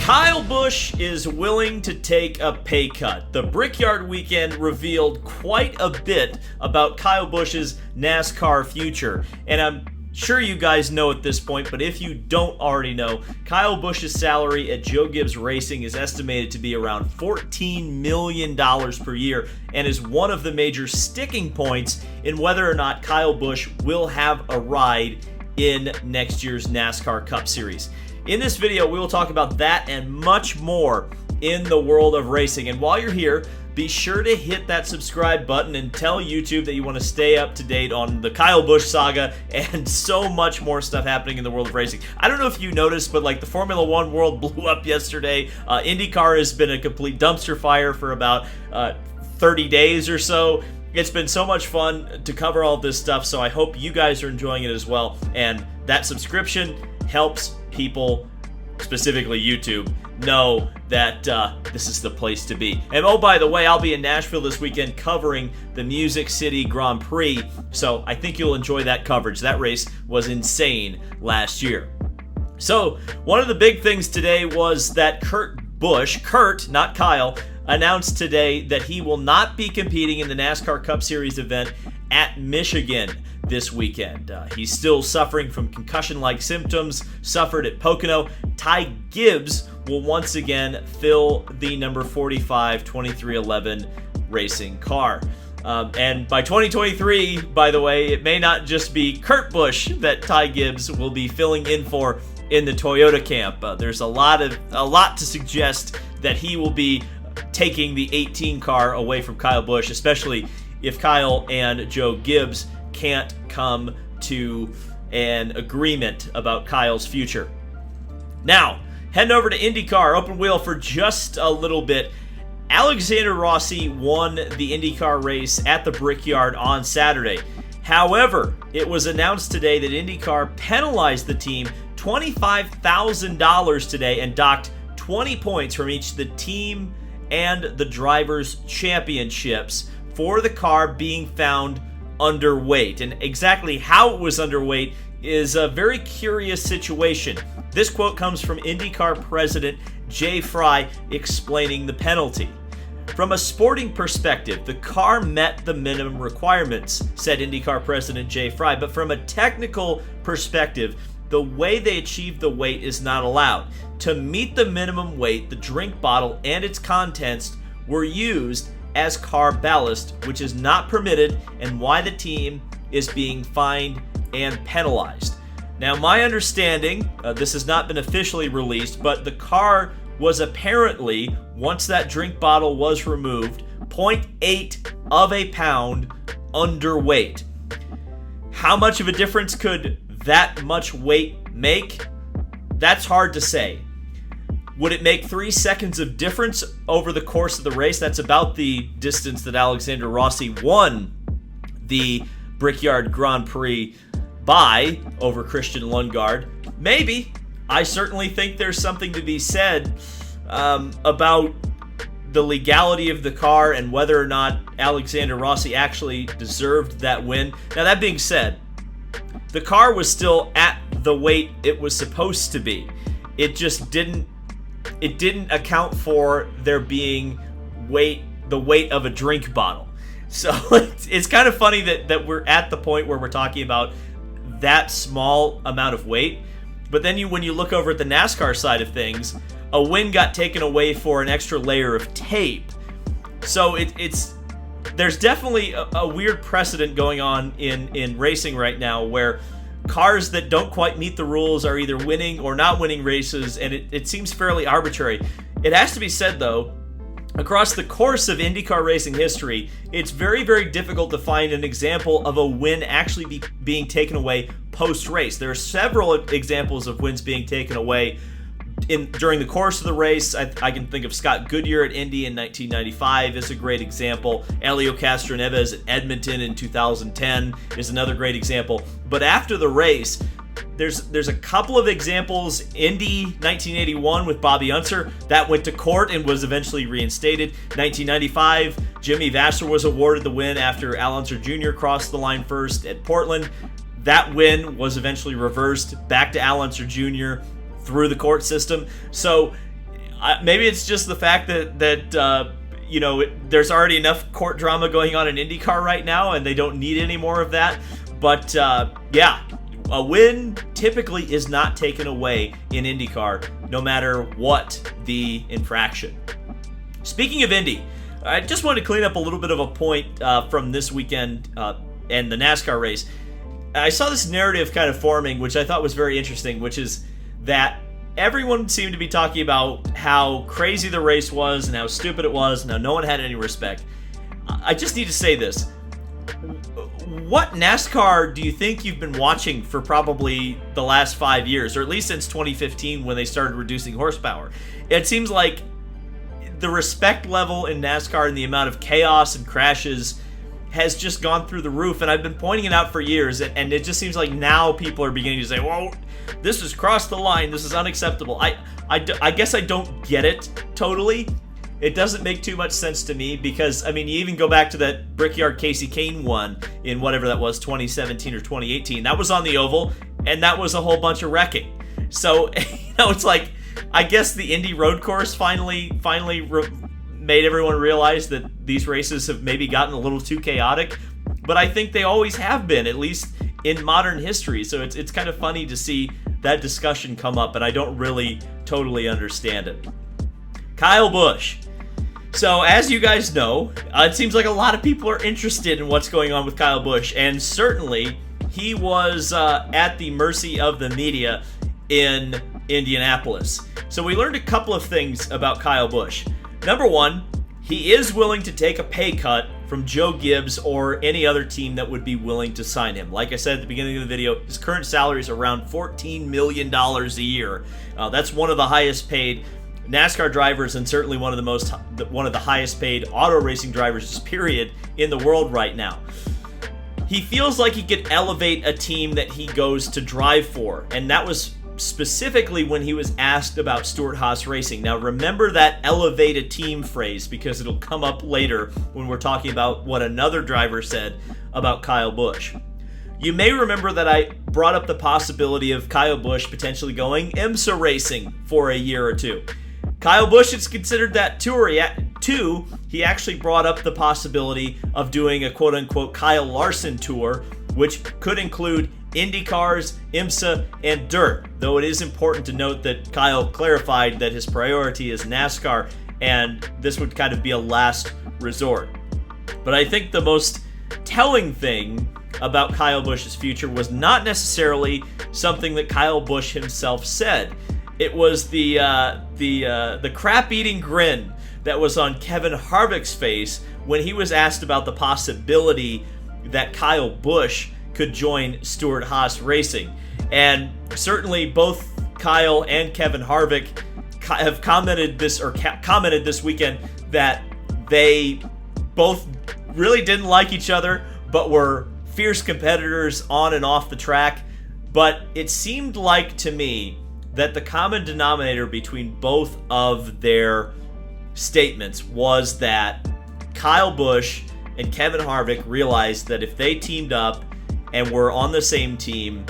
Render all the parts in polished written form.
Kyle Busch is willing to take a pay cut. The Brickyard weekend revealed quite a bit about Kyle Busch's NASCAR future. And I'm sure you guys know at this point, but if you don't already know, Kyle Busch's salary at Joe Gibbs Racing is estimated to be around $14 million per year and is one of the major sticking points in whether or not Kyle Busch will have a ride in next year's NASCAR Cup Series. In this video, we will talk about that and much more in the world of racing. And while you're here, be sure to hit that subscribe button and tell YouTube that you want to stay up to date on the Kyle Busch saga and so much more stuff happening in the world of racing. I don't know if you noticed, but like the Formula One world blew up yesterday. Indycar has been a complete dumpster fire for about 30 days or so. It's been so much fun to cover all this stuff, so I hope you guys are enjoying it as well. And that subscription helps people, specifically YouTube, know that this is the place to be. And oh, by the way, I'll be in Nashville this weekend covering the Music City Grand Prix, so I think you'll enjoy that coverage. That race was insane last year. So one of the big things today was that Kurt, not Kyle, announced today that he will not be competing in the NASCAR Cup Series event at Michigan this weekend. He's still suffering from concussion-like symptoms suffered at Pocono. Ty Gibbs will once again fill the number 45 2311 racing car. And by 2023, by the way, it may not just be Kurt Busch that Ty Gibbs will be filling in for in the Toyota camp. There's a lot to suggest that he will be taking the 18 car away from Kyle Busch, especially if Kyle and Joe Gibbs can't come to an agreement about Kyle's future. Now, heading over to IndyCar, open wheel for just a little bit. Alexander Rossi won the IndyCar race at the Brickyard on Saturday. However, it was announced today that IndyCar penalized the team $25,000 today and docked 20 points from each the team and the drivers' championships for the car being found underweight. And exactly how it was underweight is a very curious situation. This quote comes from IndyCar president Jay Fry explaining the penalty. From a sporting perspective, the car met the minimum requirements, said IndyCar president Jay Fry, but from a technical perspective, the way they achieved the weight is not allowed. To meet the minimum weight, the drink bottle and its contents were used as car ballast, which is not permitted and why the team is being fined and penalized. Now, my understanding, this has not been officially released, but the car was apparently, once that drink bottle was removed, 0.8 of a pound underweight. How much of a difference could that much weight make? That's hard to say. Would it make 3 seconds of difference over the course of the race? That's about the distance that Alexander Rossi won the Brickyard Grand Prix by over Christian Lundgaard. Maybe. I certainly think there's something to be said about the legality of the car and whether or not Alexander Rossi actually deserved that win. Now, that being said, the car was still at the weight it was supposed to be. It just didn't account for there being the weight of a drink bottle. So it's kind of funny that we're at the point where we're talking about that small amount of weight. But then when you look over at the NASCAR side of things, a win got taken away for an extra layer of tape. So there's definitely a weird precedent going on in racing right now where cars that don't quite meet the rules are either winning or not winning races, and it seems fairly arbitrary. It has to be said, though, across the course of IndyCar racing history, it's very, very difficult to find an example of a win actually being taken away post-race. There are several examples of wins being taken away during the course of the race. I can think of Scott Goodyear at Indy in 1995 is a great example. Helio Castroneves at Edmonton in 2010 is another great example. But after the race, there's a couple of examples. Indy 1981 with Bobby Unser, that went to court and was eventually reinstated. 1995, Jimmy Vasser was awarded the win after Al Unser Jr. crossed the line first at Portland. That win was eventually reversed back to Al Unser Jr. through the court system. So maybe it's just the fact that there's already enough court drama going on in IndyCar right now, and they don't need any more of that. But a win typically is not taken away in IndyCar, no matter what the infraction. Speaking of Indy, I just wanted to clean up a little bit of a point from this weekend and the NASCAR race. I saw this narrative kind of forming, which I thought was very interesting, which is that everyone seemed to be talking about how crazy the race was and how stupid it was and how no one had any respect. I just need to say this. What NASCAR do you think you've been watching for probably the last 5 years, or at least since 2015 when they started reducing horsepower? It seems like the respect level in NASCAR and the amount of chaos and crashes has just gone through the roof, and I've been pointing it out for years, and it just seems like now people are beginning to say, well, this has crossed the line, this is unacceptable. I guess I don't get it totally. It doesn't make too much sense to me because, I mean, you even go back to that Brickyard Casey Kane one in whatever that was, 2017 or 2018. That was on the oval, and that was a whole bunch of wrecking. So, it's like, I guess the Indy road course finally made everyone realize that these races have maybe gotten a little too chaotic, but I think they always have been, at least in modern history. So it's kind of funny to see that discussion come up, and I don't really totally understand it. Kyle Busch. So as you guys know, it seems like a lot of people are interested in what's going on with Kyle Busch, and certainly he was at the mercy of the media in Indianapolis. So we learned a couple of things about Kyle Busch. Number one, he is willing to take a pay cut from Joe Gibbs or any other team that would be willing to sign him. Like I said at the beginning of the video, his current salary is around $14 million a year. That's one of the highest paid NASCAR drivers and certainly one of the highest paid auto racing drivers, period, in the world right now. He feels like he could elevate a team that he goes to drive for, and that was specifically when he was asked about Stewart Haas Racing. Now remember that elevate a team phrase because it'll come up later when we're talking about what another driver said about Kyle Busch. You may remember that I brought up the possibility of Kyle Busch potentially going IMSA racing for a year or two. Kyle Busch has considered that too. He actually brought up the possibility of doing a quote-unquote Kyle Larson tour, which could include IndyCars, IMSA, and dirt, though it is important to note that Kyle clarified that his priority is NASCAR, and this would kind of be a last resort. But I think the most telling thing about Kyle Busch's future was not necessarily something that Kyle Busch himself said. It was the crap-eating grin that was on Kevin Harvick's face when he was asked about the possibility that Kyle Busch could join Stewart Haas Racing. And certainly both Kyle and Kevin Harvick have commented this weekend that they both really didn't like each other, but were fierce competitors on and off the track. But it seemed like to me that the common denominator between both of their statements was that Kyle Busch and Kevin Harvick realized that if they teamed up and were on the same team,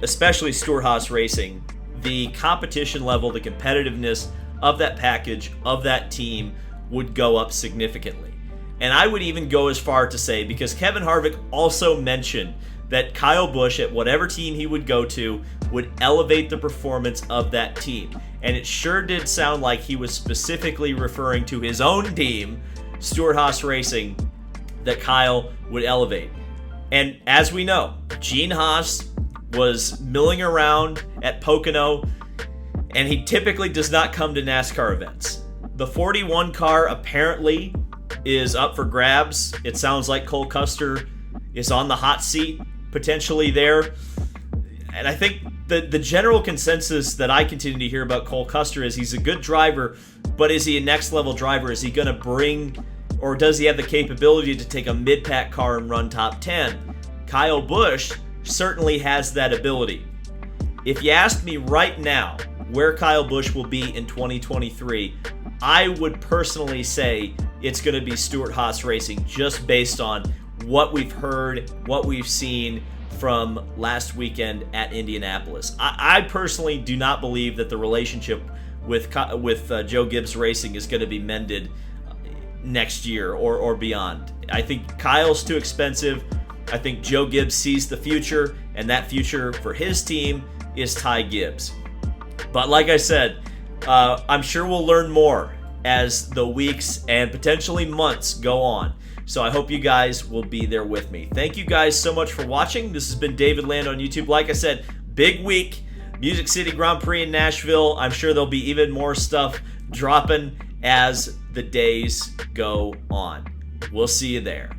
especially Stewart Haas Racing, the competition level, the competitiveness of that package, of that team, would go up significantly. And I would even go as far to say, because Kevin Harvick also mentioned that Kyle Busch, at whatever team he would go to, would elevate the performance of that team. And it sure did sound like he was specifically referring to his own team, Stewart Haas Racing, that Kyle would elevate. And as we know, Gene Haas was milling around at Pocono, and he typically does not come to NASCAR events. The 41 car apparently is up for grabs. It sounds like Cole Custer is on the hot seat, potentially there. And I think the general consensus that I continue to hear about Cole Custer is he's a good driver, but is he a next level driver? Is he going to bring, or does he have the capability to take a mid-pack car and run top 10? Kyle Busch certainly has that ability. If you asked me right now where Kyle Busch will be in 2023, I would personally say it's going to be Stewart Haas Racing, just based on what we've heard, what we've seen from last weekend at Indianapolis. I personally do not believe that the relationship with Joe Gibbs Racing is going to be mended next year or beyond. I think Kyle's too expensive. I think Joe Gibbs sees the future, and that future for his team is Ty Gibbs. But like I said, I'm sure we'll learn more as the weeks and potentially months go on. So I hope you guys will be there with me. Thank you guys so much for watching. This has been David Land on YouTube. Like I said, big week. Music City Grand Prix in Nashville. I'm sure there'll be even more stuff dropping as the days go on. We'll see you there.